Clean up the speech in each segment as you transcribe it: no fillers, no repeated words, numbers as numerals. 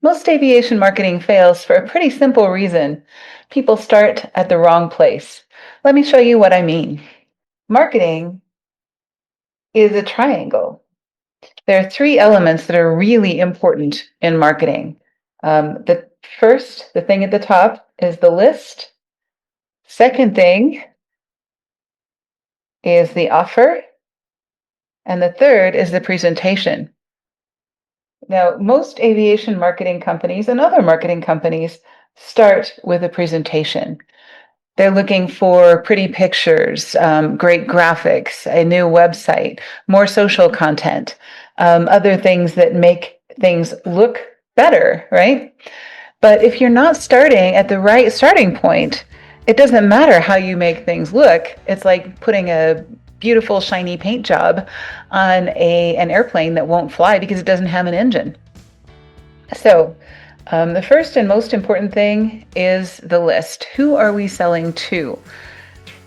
Most aviation marketing fails for a pretty simple reason. People start at the wrong place. Let me show you what I mean. Marketing is a triangle. There are three elements that are really important in marketing. The first, the thing at the top, is the list. Second thing is the offer. And the third is the presentation. Now, most aviation marketing companies and other marketing companies start with a presentation. They're looking for pretty pictures, great graphics, a new website, more social content, other things that make things look better, right? But if you're not starting at the right starting point, it doesn't matter how you make things look. It's like putting a beautiful shiny paint job on an airplane that won't fly because it doesn't have an engine. So the first and most important thing is the list. Who are we selling to?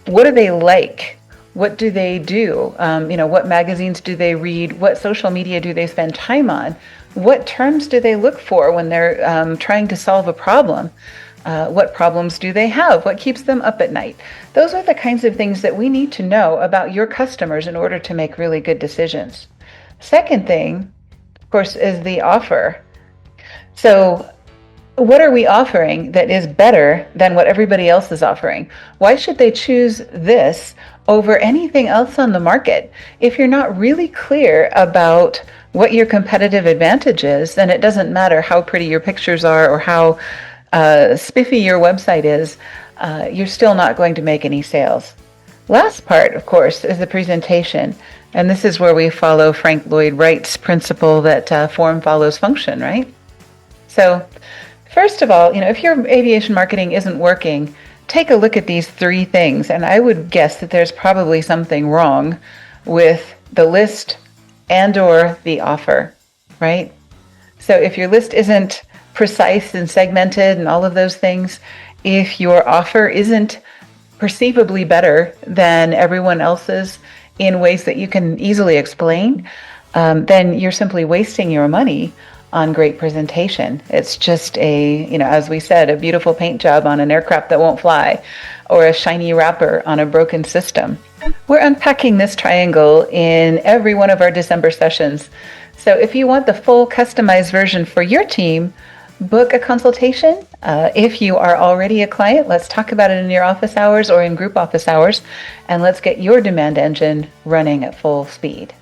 What do they like? What do they do? What magazines do they read? What social media do they spend time on? What terms do they look for when they're trying to solve a problem? What problems do they have? What keeps them up at night? Those are the kinds of things that we need to know about your customers in order to make really good decisions. Second thing, of course, is the offer. So what are we offering that is better than what everybody else is offering? Why should they choose this over anything else on the market? If you're not really clear about what your competitive advantage is, then it doesn't matter how pretty your pictures are or how spiffy your website is, you're still not going to make any sales. Last part, of course, is the presentation. And this is where we follow Frank Lloyd Wright's principle that form follows function, right? So first of all, if your aviation marketing isn't working, take a look at these three things. And I would guess that there's probably something wrong with the list and or the offer, right? So if your list isn't precise and segmented and all of those things, if your offer isn't perceivably better than everyone else's in ways that you can easily explain, then you're simply wasting your money on great presentation. It's just as we said, a beautiful paint job on an aircraft that won't fly, or a shiny wrapper on a broken system. We're unpacking this triangle in every one of our December sessions. So if you want the full customized version for your team, book a consultation. If you are already a client, let's talk about it in your office hours or in group office hours, and let's get your demand engine running at full speed.